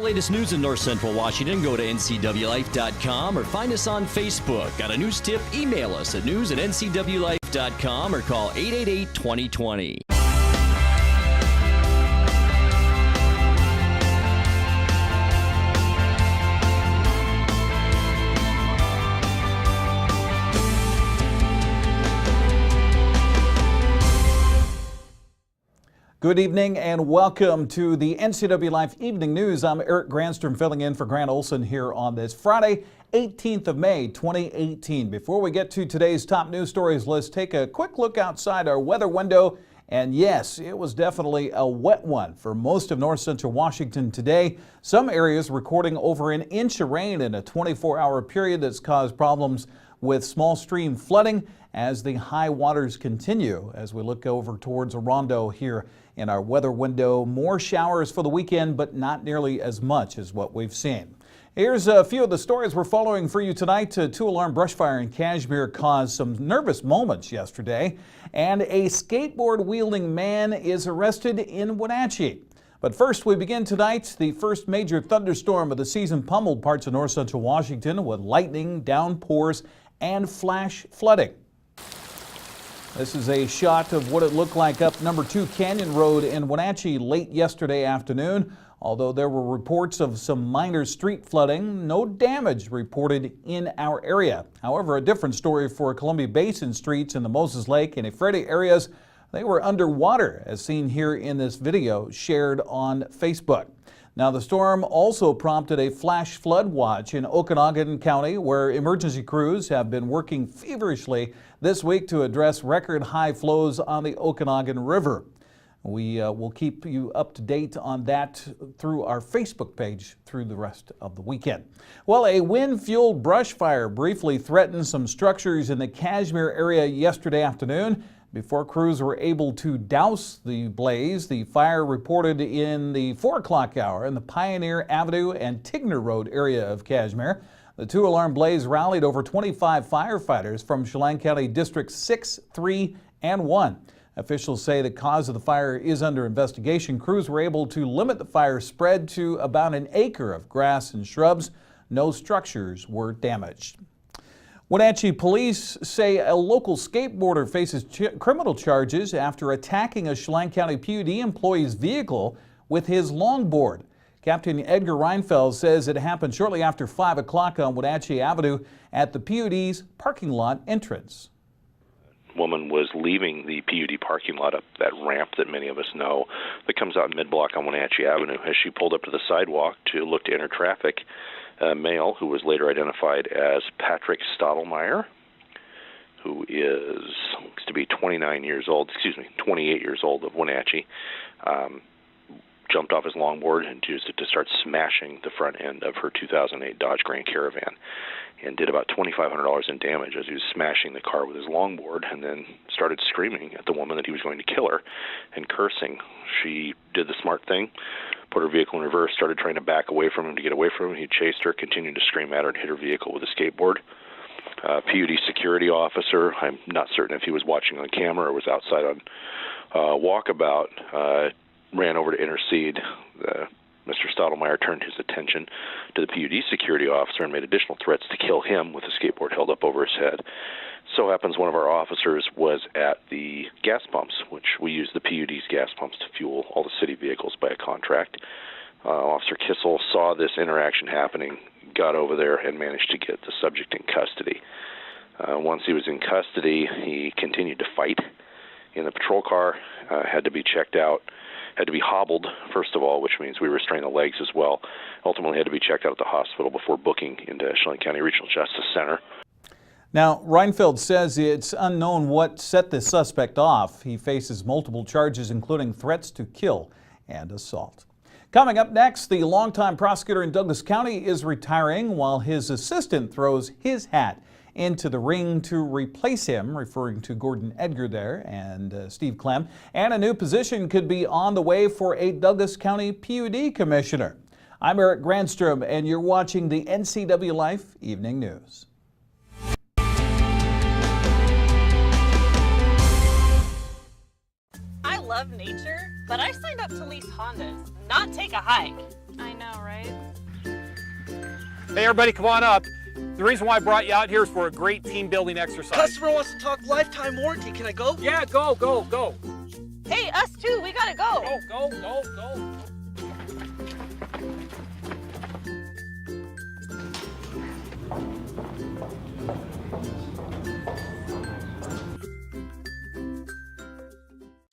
latest news in North Central Washington, go to ncwlife.com or find us on Facebook. Got a news tip? Email us at news@ncwlife.com or call 888-2020. Good evening and welcome to the NCW Life Evening News. I'm Eric Granstrom filling in for Grant Olson here on this Friday, 18th of May, 2018. Before we get to today's top news stories, let's take a quick look outside our weather window. And yes, it was definitely a wet one for most of north central Washington today. Some areas recording over an inch of rain in a 24-hour period that's caused problems with small stream flooding as the high waters continue. As we look over towards Orondo here in our weather window, more showers for the weekend, but not nearly as much as what we've seen. Here's a few of the stories we're following for you tonight. A two-alarm brush fire in Cashmere caused some nervous moments yesterday, and a skateboard-wielding man is arrested in Wenatchee. But first, we begin tonight. The first major thunderstorm of the season pummeled parts of north central Washington with lightning, downpours, and flash flooding. This is a shot of what it looked like up number 2 Canyon Road in Wenatchee late yesterday afternoon. Although there were reports of some minor street flooding, no damage reported in our area. However, a different story for Columbia Basin streets in the Moses Lake and Ephrata areas. They were underwater, as seen here in this video shared on Facebook. Now, the storm also prompted a flash flood watch in Okanogan County, where emergency crews have been working feverishly this week to address record high flows on the Okanogan River. We will keep you up to date on that through our Facebook page through the rest of the weekend. Well, a wind-fueled brush fire briefly threatened some structures in the Cashmere area yesterday afternoon. Before crews were able to douse the blaze, the fire reported in the 4 o'clock hour in the Pioneer Avenue and Tigner Road area of Cashmere. The two-alarm blaze rallied over 25 firefighters from Chelan County Districts 6, 3, and 1. Officials say the cause of the fire is under investigation. Crews were able to limit the fire spread to about an acre of grass and shrubs. No structures were damaged. Wenatchee police say a local skateboarder faces criminal charges after attacking a Chelan County PUD employee's vehicle with his longboard. Captain Edgar Reinfeld says it happened shortly after 5 o'clock on Wenatchee Avenue at the PUD's parking lot entrance. Woman was leaving the PUD parking lot up that ramp that many of us know that comes out mid-block on Wenatchee Avenue. As she pulled up to the sidewalk to look to enter traffic, a male who was later identified as Patrick Stottlemyre, who looks to be 28 years old of Wenatchee, jumped off his longboard and used it to start smashing the front end of her 2008 Dodge Grand Caravan and did about $2,500 in damage as he was smashing the car with his longboard, and then started screaming at the woman that he was going to kill her and cursing. She did the smart thing, put her vehicle in reverse, started trying to back away from him to get away from him. He chased her, continued to scream at her, and hit her vehicle with a skateboard. PUD security officer, I'm not certain if he was watching on camera or was outside on walkabout, ran over to intercede. Mr. Stottlemyre turned his attention to the PUD security officer and made additional threats to kill him with a skateboard held up over his head. So happens one of our officers was at the gas pumps, which we use the PUD's gas pumps to fuel all the city vehicles by a contract. Officer Kissel saw this interaction happening, got over there, and managed to get the subject in custody. Once he was in custody, he continued to fight in the patrol car, had to be checked out, had to be hobbled, first of all, which means we restrain the legs as well. Ultimately had to be checked out at the hospital before booking into Chelan County Regional Justice Center. Now, Reinfeld says it's unknown what set the suspect off. He faces multiple charges, including threats to kill and assault. Coming up next, the longtime prosecutor in Douglas County is retiring while his assistant throws his hat into the ring to replace him, referring to Gordon Edgar there and Steve Clem. And a new position could be on the way for a Douglas County PUD commissioner. I'm Eric Granstrom, and you're watching the NCW Life Evening News. I love nature, but I signed up to lease Hondas, not take a hike. I know, right? Hey everybody, come on up. The reason why I brought you out here is for a great team building exercise. Customer wants to talk lifetime warranty. Can I go? Yeah, go. Hey, us too. We gotta go. Go.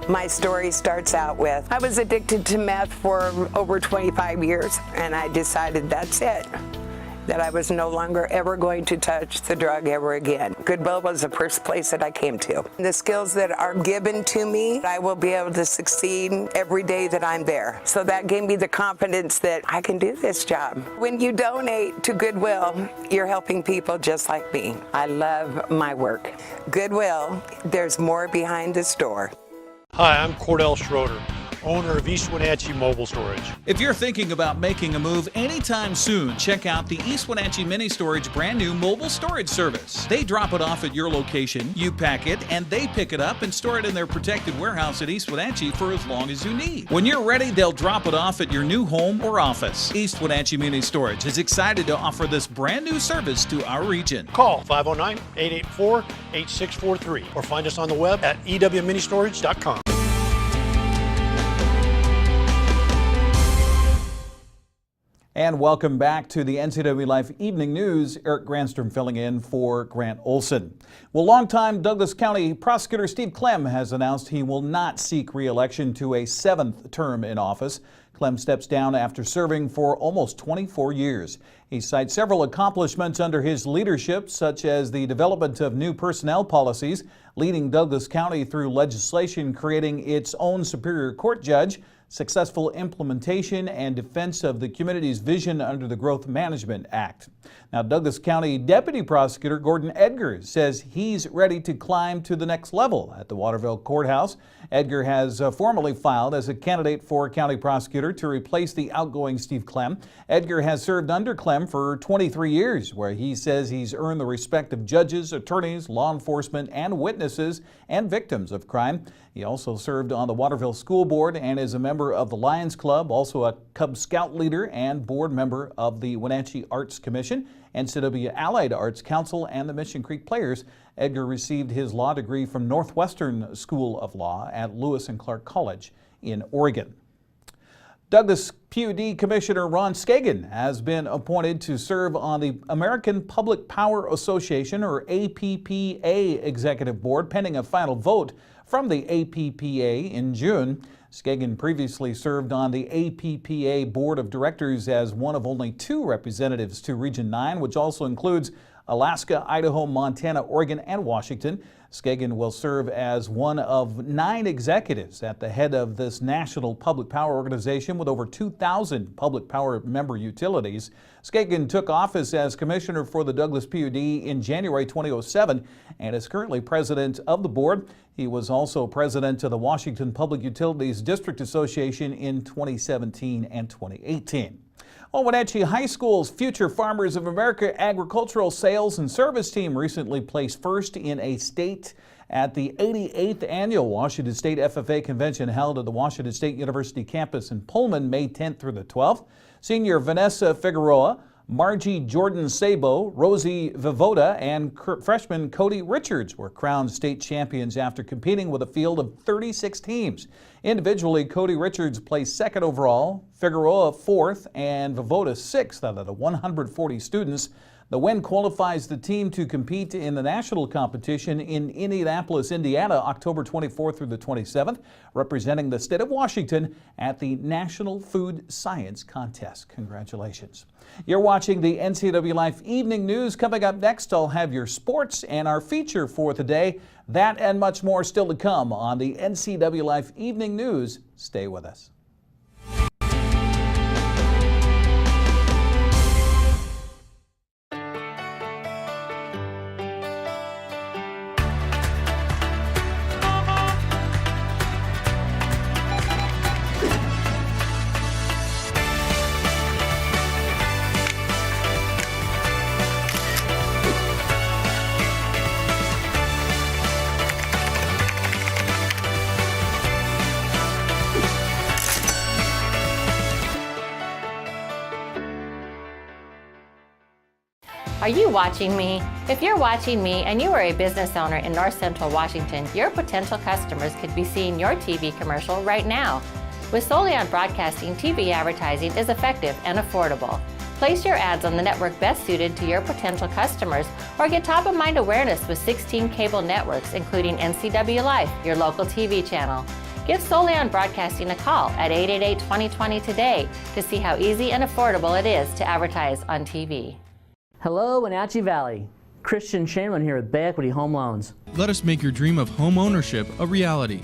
My story starts out with, I was addicted to meth for over 25 years, and I decided that's it, that I was no longer ever going to touch the drug ever again. Goodwill was the first place that I came to. The skills that are given to me, I will be able to succeed every day that I'm there. So that gave me the confidence that I can do this job. When you donate to Goodwill, you're helping people just like me. I love my work. Goodwill, there's more behind the store. Hi, I'm Cordell Schroeder, owner of East Wenatchee Mobile Storage. If you're thinking about making a move anytime soon, check out the East Wenatchee Mini Storage brand new mobile storage service. They drop it off at your location, you pack it, and they pick it up and store it in their protected warehouse at East Wenatchee for as long as you need. When you're ready, they'll drop it off at your new home or office. East Wenatchee Mini Storage is excited to offer this brand new service to our region. Call 509-884-8643 or find us on the web at ewministorage.com. And welcome back to the NCW Life Evening News. Eric Granstrom filling in for Grant Olson. Well, longtime Douglas County Prosecutor Steve Clem has announced he will not seek re-election to a 7th term in office. Clem steps down after serving for almost 24 years. He cites several accomplishments under his leadership, such as the development of new personnel policies, leading Douglas County through legislation creating its own Superior Court judge, successful implementation and defense of the community's vision under the Growth Management Act. Now, Douglas County Deputy Prosecutor Gordon Edgar says he's ready to climb to the next level at the Waterville Courthouse. Edgar has formally filed as a candidate for county prosecutor to replace the outgoing Steve Clem. Edgar has served under Clem for 23 years, where he says he's earned the respect of judges, attorneys, law enforcement, and witnesses and victims of crime. He also served on the Waterville School Board and is a member of the Lions Club, also a Cub Scout leader and board member of the Wenatchee Arts Commission, NCW Allied Arts Council, and the Mission Creek Players. Edgar received his law degree from Northwestern School of Law at Lewis and Clark College in Oregon. Douglas PUD Commissioner Ron Skagen has been appointed to serve on the American Public Power Association, or APPA, Executive Board, pending a final vote from the APPA in June. Skagen previously served on the APPA Board of Directors as one of only 2 representatives to Region 9, which also includes Alaska, Idaho, Montana, Oregon, and Washington. Skagen will serve as one of 9 executives at the head of this national public power organization with over 2,000 public power member utilities. Skagen took office as commissioner for the Douglas PUD in January 2007 and is currently president of the board. He was also president of the Washington Public Utilities District Association in 2017 and 2018. Wenatchee High School's Future Farmers of America Agricultural Sales and Service Team recently placed first in a state at the 88th Annual Washington State FFA Convention held at the Washington State University campus in Pullman, May 10th through the 12th. Senior Vanessa Figueroa, Margie Jordan Sabo, Rosie Vivoda, and freshman Cody Richards were crowned state champions after competing with a field of 36 teams. Individually, Cody Richards placed 2nd overall, Figueroa 4th, and Vivoda 6th out of the 140 students. The win qualifies the team to compete in the national competition in Indianapolis, Indiana, October 24th through the 27th, representing the state of Washington at the National Food Science Contest. Congratulations. You're watching the NCW Life Evening News. Coming up next, I'll have your sports and our feature for today. That and much more still to come on the NCW Life Evening News. Stay with us. Are you watching me? If you're watching me and you are a business owner in North Central Washington, your potential customers could be seeing your TV commercial right now. With Solion Broadcasting, TV advertising is effective and affordable. Place your ads on the network best suited to your potential customers or get top-of-mind awareness with 16 cable networks, including NCW Life, your local TV channel. Give Solion Broadcasting a call at 888-2020 today to see how easy and affordable it is to advertise on TV. Hello, Wenatchee Valley. Christian Shaman here with Bay Equity Home Loans. Let us make your dream of home ownership a reality.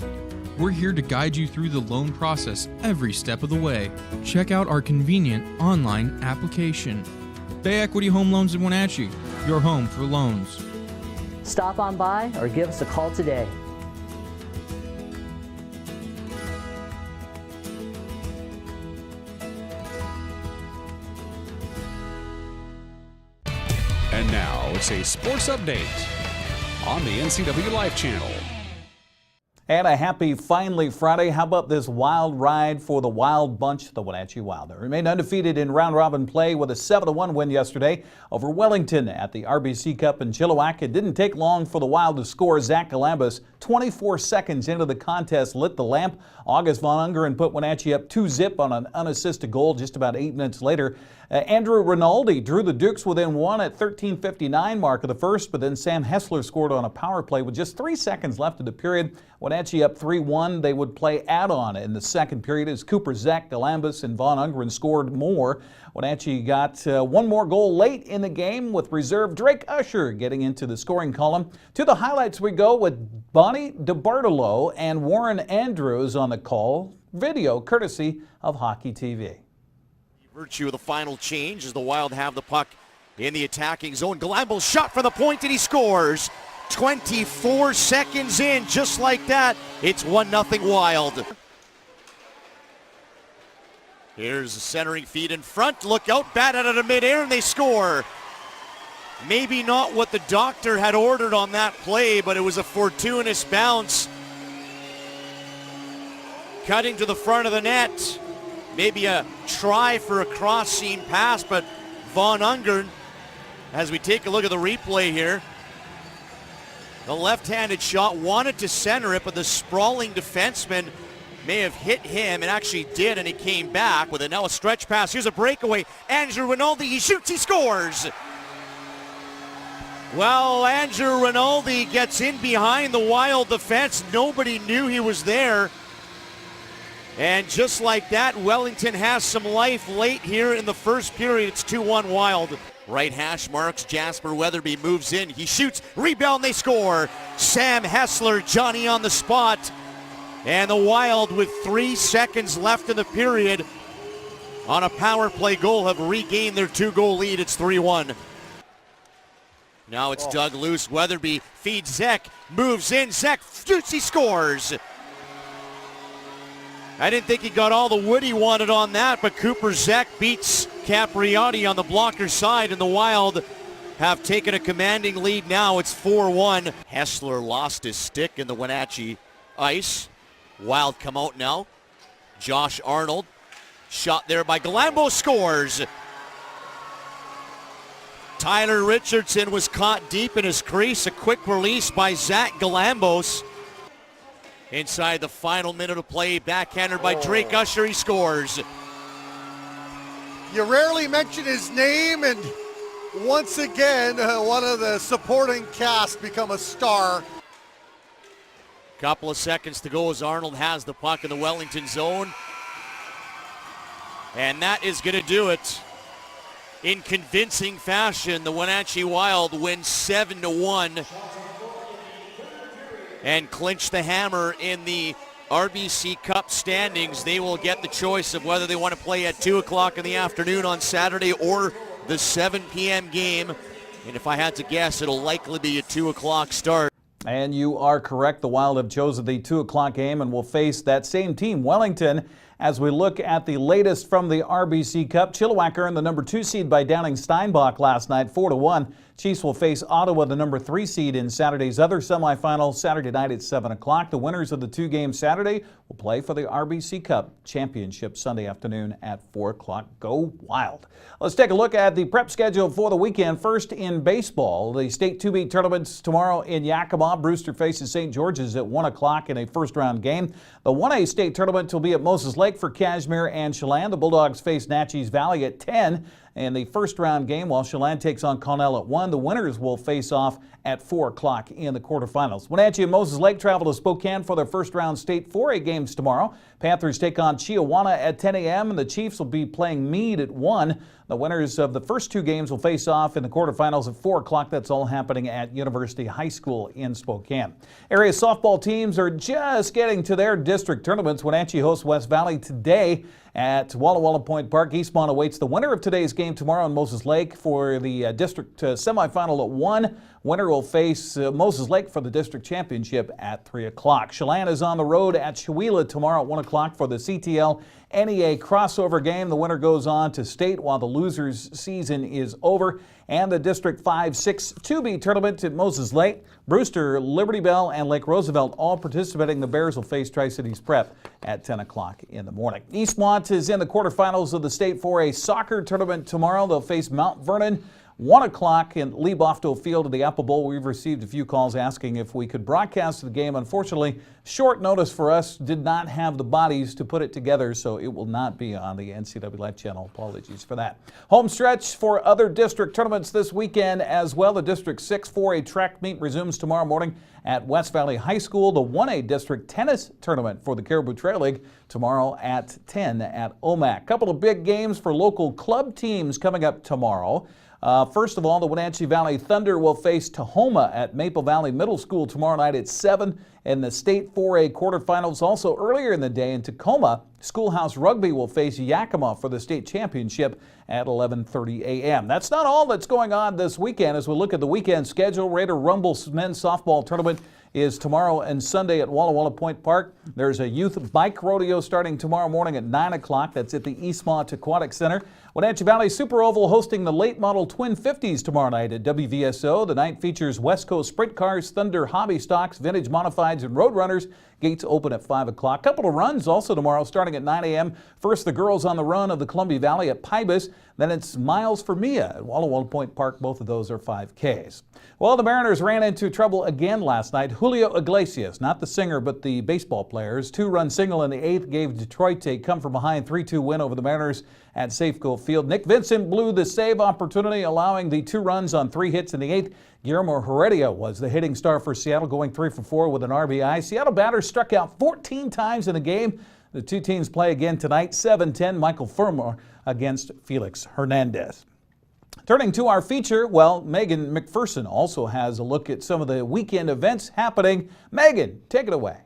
We're here to guide you through the loan process every step of the way. Check out our convenient online application. Bay Equity Home Loans in Wenatchee, your home for loans. Stop on by or give us a call today. And now it's a sports update on the NCW Life channel. And a happy finally Friday. How about this wild ride for the Wild Bunch, the Wenatchee Wild? They remained undefeated in round-robin play with a 7-1 win yesterday over Wellington at the RBC Cup in Chilliwack. It didn't take long for the Wild to score. Zach Galambos, 24 seconds into the contest, lit the lamp. August Von Ungern put Wenatchee up 2-0 on an unassisted goal just about 8 minutes later. Andrew Rinaldi drew the Dukes within one at 13:59 mark of the first, but then Sam Hessler scored on a power play with just 3 seconds left of the period. Wenatchee up 3-1. They would play add-on in the second period as Cooper, Zach Galambos, and Von Ungern scored more. Wenatchee got one more goal late in the game with reserve Drake Usher getting into the scoring column. To the highlights we go with Bonnie DeBartolo and Warren Andrews on the call. Video courtesy of Hockey TV. Virtue of the final change as the Wild have the puck in the attacking zone. Galambos shot for the point and he scores. 24 seconds in, just like that, it's 1-0 Wild. Here's a centering feed in front. Look out, batted out of midair and they score. Maybe not what the doctor had ordered on that play, but it was a fortuitous bounce. Cutting to the front of the net. Maybe a try for a cross-seam pass, but Von Ungern, as we take a look at the replay here, the left-handed shot wanted to center it, but the sprawling defenseman may have hit him, and actually did, and he came back with now a stretch pass. Here's a breakaway. Andrew Rinaldi, he shoots, he scores! Well, Andrew Rinaldi gets in behind the Wild defense. Nobody knew he was there. And just like that, Wellington has some life late here in the first period. It's 2-1 Wild. Right hash marks, Jasper Weatherby moves in. He shoots, rebound, they score. Sam Hessler, Johnny on the spot. And the Wild, with 3 seconds left in the period, on a power play goal, have regained their 2-goal lead. It's 3-1. Now it's dug loose. Weatherby feeds Zek, moves in. Zek shoots, he scores. I didn't think he got all the wood he wanted on that, but Cooper Zek beats Capriati on the blocker side, and the Wild have taken a commanding lead now. It's 4-1. Hessler lost his stick in the Wenatchee ice. Wild come out now. Josh Arnold, shot there by Galambos, scores. Tyler Richardson was caught deep in his crease. A quick release by Zach Galambos. Inside the final minute of play, backhanded by Drake Usher, he scores. You rarely mention his name, and once again, one of the supporting cast become a star. Couple of seconds to go as Arnold has the puck in the Wellington zone. And that is going to do it. In convincing fashion, the Wenatchee Wild win 7-1 and clinch the hammer in the RBC Cup standings. They will get the choice of whether they want to play at 2 o'clock in the afternoon on Saturday or the 7 p.m. game. And if I had to guess, it'll likely be a 2 o'clock start. And you are correct. The Wild have chosen the 2 o'clock game and will face that same team, Wellington, As we look at the latest from the RBC Cup, Chilliwack earned the number 2 seed by downing Steinbach last night 4-1. Chiefs will face Ottawa, the number 3 seed, in Saturday's other semifinal Saturday night at 7 o'clock. The winners of the 2 games Saturday will play for the RBC Cup Championship Sunday afternoon at 4 o'clock. Go Wild. Let's take a look at the prep schedule for the weekend. First in baseball, the state 2B tournaments tomorrow in Yakima. Brewster faces St. George's at 1 o'clock in a first-round game. The 1A state tournament will be at Moses Lake for Cashmere and Chelan. The Bulldogs face Natchez Valley at 10 in the first-round game, while Chelan takes on Connell at 1. The winners will face off at 4 o'clock in the quarterfinals. Wenatchee and Moses Lake travel to Spokane for their first-round state 4A games tomorrow. Panthers take on Chiawana at 10 a.m., and the Chiefs will be playing Meade at 1. The winners of the first 2 games will face off in the quarterfinals at 4 o'clock. That's all happening at University High School in Spokane. Area softball teams are just getting to their district tournaments. Wenatchee hosts West Valley today at Walla Walla Point Park. Eastmont awaits the winner of today's game tomorrow in Moses Lake for the district semifinal at 1. Winner will face Moses Lake for the district championship at 3 o'clock. Chelan is on the road at Chewelah tomorrow at 1 o'clock for the CTL NEA crossover game. The winner goes on to state while the loser's season is over. And the District 5-6 2B tournament at Moses Lake. Brewster, Liberty Bell, and Lake Roosevelt all participating. The Bears will face Tri-Cities Prep at 10 o'clock in the morning. Eastmont is in the quarterfinals of the State 4A soccer tournament tomorrow. They'll face Mount Vernon. 1 o'clock in Lee Bofto Field at the Apple Bowl. We've received a few calls asking if we could broadcast the game. Unfortunately, short notice for us, did not have the bodies to put it together, so it will not be on the NCW Life channel. Apologies for that. Home stretch for other district tournaments this weekend as well. The District 6 4A track meet resumes tomorrow morning at West Valley High School. The 1A district tennis tournament for the Caribou Trail League tomorrow at 10 at OMAC. Couple of big games for local club teams coming up tomorrow. First of all, the Wenatchee Valley Thunder will face Tahoma at Maple Valley Middle School tomorrow night at 7 in the State 4A quarterfinals. Also earlier in the day in Tacoma, Schoolhouse Rugby will face Yakima for the state championship at 11:30 a.m. That's not all that's going on this weekend. As we look at the weekend schedule, Raider Rumble men's softball tournament is tomorrow and Sunday at Walla Walla Point Park. There's a youth bike rodeo starting tomorrow morning at 9 o'clock. That's at the Eastmont Aquatic Center. Wenatchee Valley Super Oval hosting the late model Twin 50s tomorrow night at WVSO. The night features West Coast Sprint Cars, Thunder Hobby Stocks, Vintage Modifieds, and Road Runners. Gates open at 5 o'clock. Couple of runs also tomorrow starting at 9 a.m. First, the girls on the run of the Columbia Valley at Pybus. Then it's Miles for Mia at Walla Walla Point Park. Both of those are 5Ks. Well, the Mariners ran into trouble again last night. Julio Iglesias, not the singer, but the baseball players. 2-run single in the 8th gave Detroit a come-from-behind 3-2 win over the Mariners at Safeco Field. Nick Vincent blew the save opportunity, allowing the 2 runs on 3 hits in the 8th. Guillermo Heredia was the hitting star for Seattle, going 3 for 4 with an RBI. Seattle batters struck out 14 times in the game. The 2 teams play again tonight, 7-10. Michael Furmore against Felix Hernandez. Turning to our feature, well, Megan McPherson also has a look at some of the weekend events happening. Megan, take it away.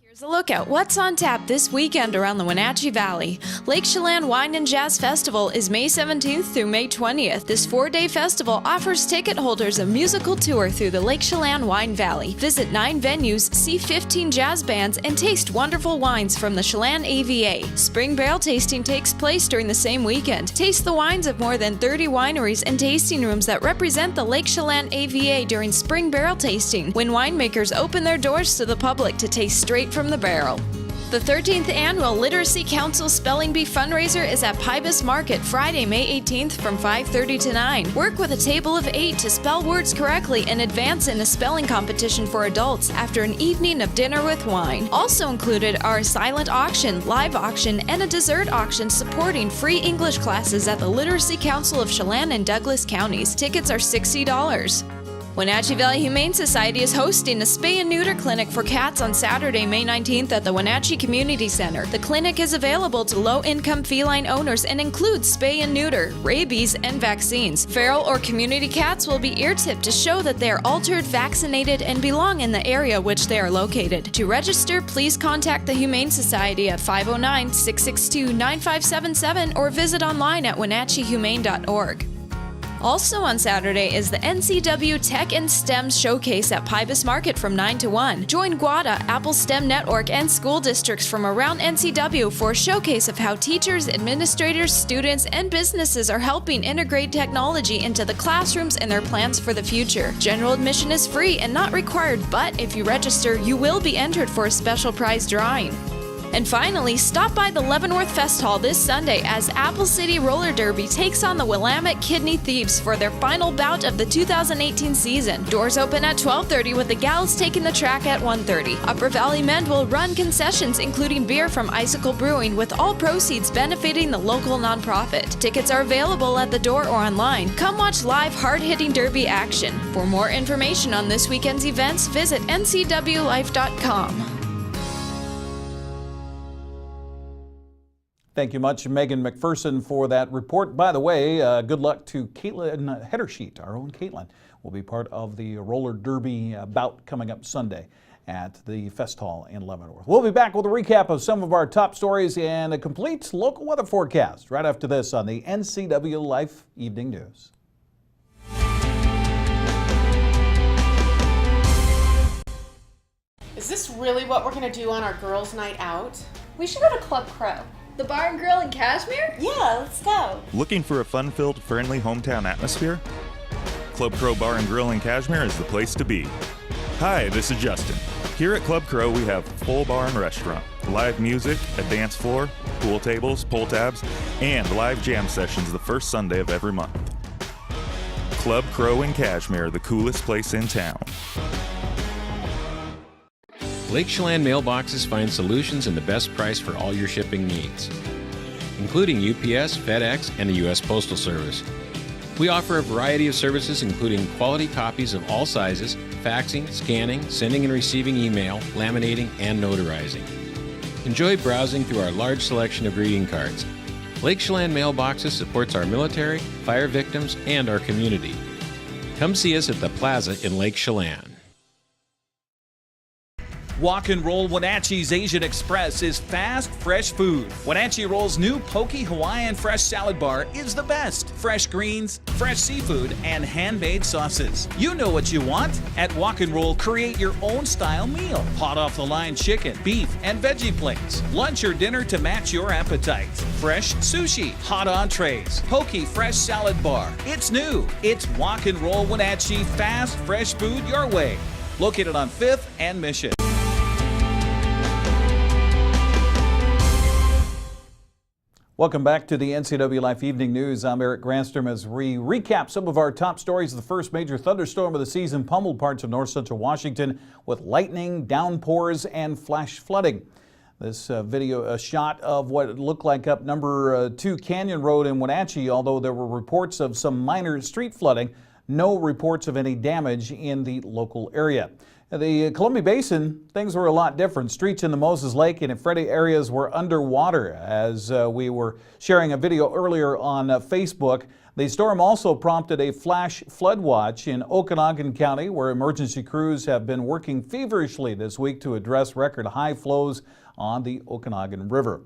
Here's a look at what's on tap this weekend around the Wenatchee Valley. Lake Chelan Wine and Jazz Festival is May 17th through May 20th. This 4-day festival offers ticket holders a musical tour through the Lake Chelan Wine Valley. Visit 9 venues, see 15 jazz bands, and taste wonderful wines from the Chelan AVA. Spring barrel tasting takes place during the same weekend. Taste the wines of more than 30 wineries and tasting rooms that represent the Lake Chelan AVA during spring barrel tasting, when winemakers open their doors to the public to taste straight from the barrel. The 13th Annual Literacy Council Spelling Bee fundraiser is at Pybus Market Friday, May 18th from 5:30 to 9. Work with a table of 8 to spell words correctly and advance in a spelling competition for adults after an evening of dinner with wine. Also included are a silent auction, live auction, and a dessert auction supporting free English classes at the Literacy Council of Chelan and Douglas counties. Tickets are $60. Wenatchee Valley Humane Society is hosting a spay and neuter clinic for cats on Saturday, May 19th at the Wenatchee Community Center. The clinic is available to low-income feline owners and includes spay and neuter, rabies, and vaccines. Feral or community cats will be ear-tipped to show that they are altered, vaccinated, and belong in the area which they are located. To register, please contact the Humane Society at 509-662-9577 or visit online at wenatcheehumane.org. Also on Saturday is the NCW Tech and STEM Showcase at Pybus Market from 9 to 1. Join GWADA, Apple STEM Network, and school districts from around NCW for a showcase of how teachers, administrators, students, and businesses are helping integrate technology into the classrooms and their plans for the future. General admission is free and not required, but if you register, you will be entered for a special prize drawing. And finally, stop by the Leavenworth Fest Hall this Sunday as Apple City Roller Derby takes on the Willamette Kidney Thieves for their final bout of the 2018 season. Doors open at 12:30 with the gals taking the track at 1:30. Upper Valley Men will run concessions including beer from Icicle Brewing, with all proceeds benefiting the local nonprofit. Tickets are available at the door or online. Come watch live hard-hitting derby action. For more information on this weekend's events, visit ncwlife.com. Thank you much, Megan McPherson, for that report. By the way, good luck to Caitlin Heddersheet, our own Caitlin, will be part of the roller derby bout coming up Sunday at the Fest Hall in Leavenworth. We'll be back with a recap of some of our top stories and a complete local weather forecast right after this on the NCW Life Evening News. Is this really what we're going to do on our girls' night out? We should go to Club Crow. The Bar and Grill in Cashmere? Yeah, let's go. Looking for a fun-filled, friendly hometown atmosphere? Club Crow Bar and Grill in Cashmere is the place to be. Hi, this is Justin. Here at Club Crow, we have full bar and restaurant, live music, a dance floor, pool tables, pull tabs, and live jam sessions the first Sunday of every month. Club Crow in Cashmere, the coolest place in town. Lake Chelan mailboxes find solutions and the best price for all your shipping needs, including UPS, FedEx, and the U.S. Postal Service. We offer a variety of services including quality copies of all sizes, faxing, scanning, sending and receiving email, laminating, and notarizing. Enjoy browsing through our large selection of greeting cards. Lake Chelan mailboxes supports our military, fire victims, and our community. Come see us at the Plaza in Lake Chelan. Walk and Roll Wenatchee's Asian Express is fast, fresh food. Wenatchee Roll's new Poke Hawaiian Fresh Salad Bar is the best. Fresh greens, fresh seafood, and handmade sauces. You know what you want. At Walk and Roll, create your own style meal. Hot off the line chicken, beef, and veggie plates. Lunch or dinner to match your appetite. Fresh sushi, hot entrees, Poke Fresh Salad Bar. It's new. It's Walk and Roll Wenatchee, fast, fresh food your way. Located on 5th and Mission. Welcome back to the NCW Life Evening News. I'm Eric Granstrom as we recap some of our top stories. The first major thunderstorm of the season pummeled parts of north central Washington with lightning, downpours, and flash flooding. This video, a shot of what looked like up number 2 Canyon Road in Wenatchee, although there were reports of some minor street flooding, no reports of any damage in the local area. The Columbia Basin, things were a lot different. Streets in the Moses Lake and in Freddie areas were underwater, as we were sharing a video earlier on Facebook. The storm also prompted a flash flood watch in Okanagan County, where emergency crews have been working feverishly this week to address record high flows on the Okanagan River.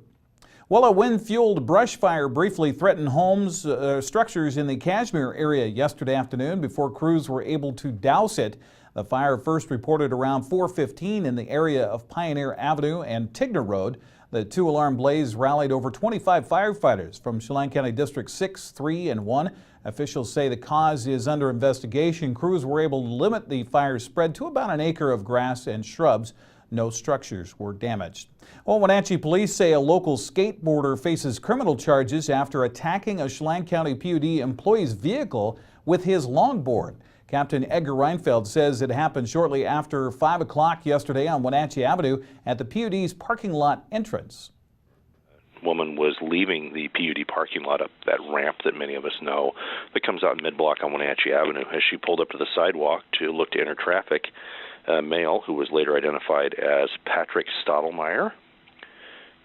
Well, a wind-fueled brush fire briefly threatened homes, structures in the Cashmere area yesterday afternoon before crews were able to douse it. The fire first reported around 4:15 in the area of Pioneer Avenue and Tigner Road. The two-alarm blaze rallied over 25 firefighters from Chelan County District 6, 3, and 1. Officials say the cause is under investigation. Crews were able to limit the fire spread to about an acre of grass and shrubs. No structures were damaged. Well, Wenatchee police say a local skateboarder faces criminal charges after attacking a Chelan County PUD employee's vehicle with his longboard. Captain Edgar Reinfeld says it happened shortly after 5 o'clock yesterday on Wenatchee Avenue at the PUD's parking lot entrance. Woman was leaving the PUD parking lot up that ramp that many of us know that comes out mid-block on Wenatchee Avenue. As she pulled up to the sidewalk to look to enter traffic, a male who was later identified as Patrick Stottlemyre,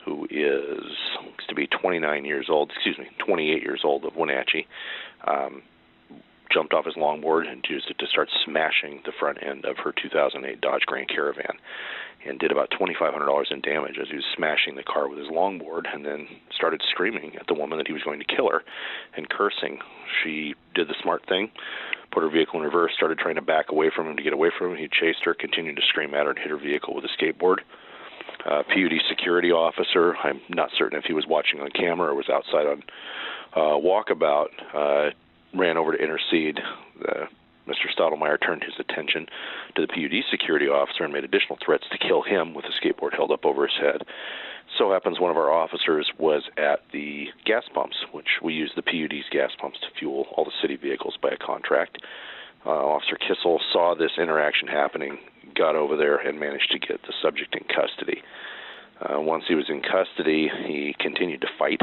who looks to be 28 years old of Wenatchee, jumped off his longboard and used it to start smashing the front end of her 2008 Dodge Grand Caravan, and did about $2,500 in damage as he was smashing the car with his longboard, and then started screaming at the woman that he was going to kill her and cursing. She did the smart thing, put her vehicle in reverse, started trying to back away from him to get away from him. He chased her, continued to scream at her, and hit her vehicle with a skateboard. PUD security officer, I'm not certain if he was watching on camera or was outside on walkabout, ran over to intercede. Mr. Stottlemyre turned his attention to the PUD security officer and made additional threats to kill him with a skateboard held up over his head. So happens one of our officers was at the gas pumps, which we use the PUD's gas pumps to fuel all the city vehicles by a contract. Officer Kissel saw this interaction happening, got over there, and managed to get the subject in custody. Once he was in custody, he continued to fight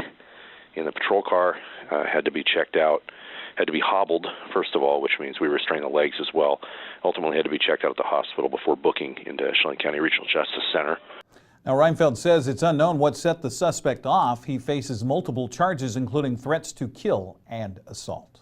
in the patrol car, had to be checked out, had to be hobbled, first of all, which means we restrained the legs as well. Ultimately had to be checked out at the hospital before booking into Chelan County Regional Justice Center. Now, Reinfeld says it's unknown what set the suspect off. He faces multiple charges, including threats to kill and assault.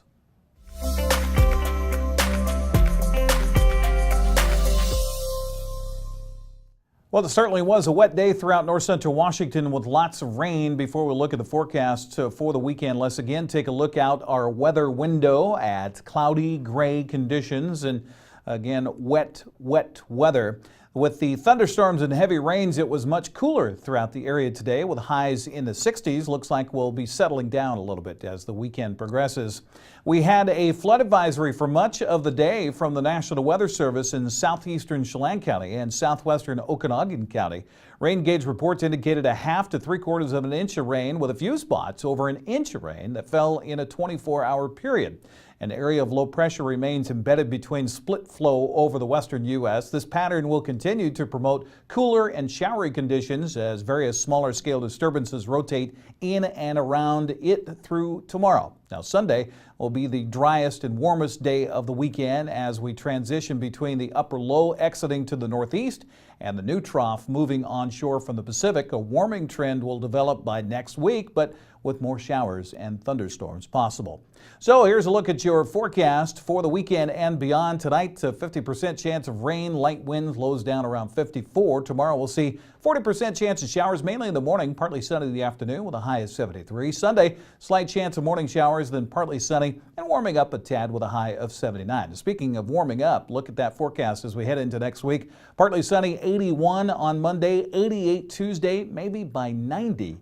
Well, it certainly was a wet day throughout north central Washington with lots of rain. Before we look at the forecast for the weekend, let's again take a look out our weather window at cloudy, gray conditions and again, wet weather. With the thunderstorms and heavy rains, it was much cooler throughout the area today with highs in the 60s. Looks like we'll be settling down a little bit as the weekend progresses. We had a flood advisory for much of the day from the National Weather Service in southeastern Chelan County and southwestern Okanogan County. Rain gauge reports indicated a half to 3/4 of an inch of rain with a few spots over an inch of rain that fell in a 24-hour period. An area of low pressure remains embedded between split flow over the western U.S. This pattern will continue to promote cooler and showery conditions as various smaller scale disturbances rotate in and around it through tomorrow. Now, Sunday will be the driest and warmest day of the weekend as we transition between the upper low exiting to the northeast and the new trough moving onshore from the Pacific. A warming trend will develop by next week, but with more showers and thunderstorms possible. So here's a look at your forecast for the weekend and beyond. Tonight, a 50% chance of rain, light winds, lows down around 54. Tomorrow we'll see 40% chance of showers, mainly in the morning, partly sunny in the afternoon with a high of 73. Sunday, slight chance of morning showers, then partly sunny and warming up a tad with a high of 79. Speaking of warming up, look at that forecast as we head into next week. Partly sunny, 81 on Monday, 88 Tuesday, maybe by 90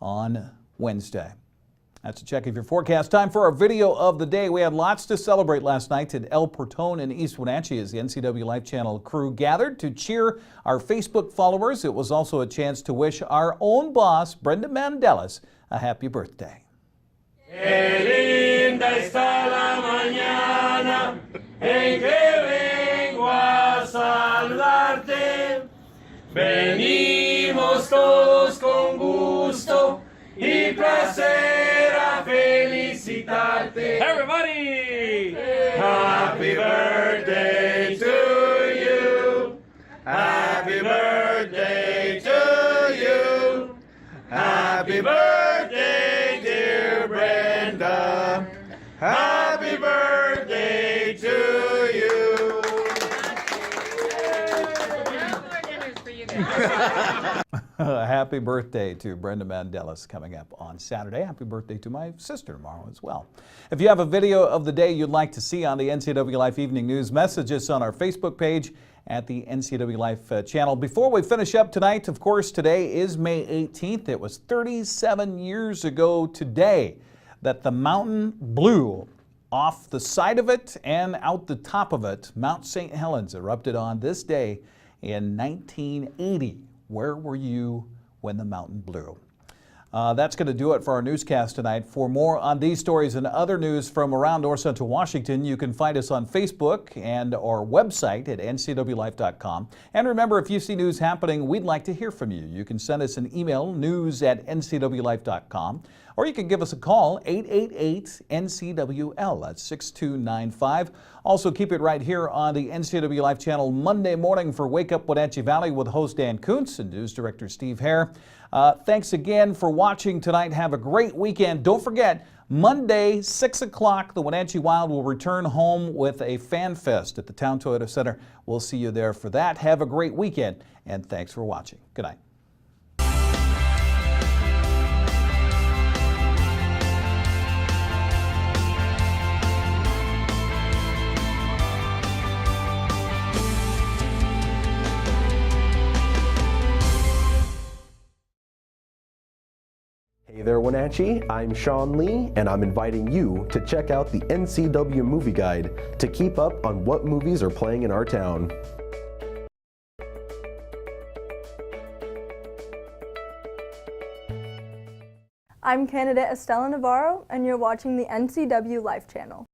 on Wednesday. That's a check of your forecast. Time for our video of the day. We had lots to celebrate last night at El Portone in East Wenatchee as the NCW Life Channel crew gathered to cheer our Facebook followers. It was also a chance to wish our own boss, Brenda Mandelas, a happy birthday. Qué linda está la mañana en que vengo a saludarte. Venimos todos con gusto y placer a felicitarte. Everybody! Happy birthday to you. Happy birthday to you. Happy birthday, dear Brenda. Happy birthday to you. Happy birthday to Brenda Mandelas coming up on Saturday. Happy birthday to my sister tomorrow as well. If you have a video of the day you'd like to see on the NCW Life Evening News, message us on our Facebook page at the NCW Life channel. Before we finish up tonight, of course, today is May 18th. It was 37 years ago today that the mountain blew off the side of it and out the top of it. Mount St. Helens erupted on this day in 1980. Where were you when the mountain blew? That's going to do it for our newscast tonight. For more on these stories and other news from around north central Washington, you can find us on Facebook and our website at ncwlife.com. And remember, if you see news happening, we'd like to hear from you. You can send us an email, news@ncwlife.com. or you can give us a call, 888-NCWL. That's 6295. Also, keep it right here on the NCW Life channel Monday morning for Wake Up Wenatchee Valley with host Dan Kuntz and news director Steve Hare. Thanks again for watching tonight. Have a great weekend. Don't forget, Monday, 6 o'clock, the Wenatchee Wild will return home with a fan fest at the Town Toyota Center. We'll see you there for that. Have a great weekend, and thanks for watching. Good night. Hey there, Wenatchee. I'm Sean Lee, and I'm inviting you to check out the NCW Movie Guide to keep up on what movies are playing in our town. I'm candidate Estella Navarro, and you're watching the NCW Life channel.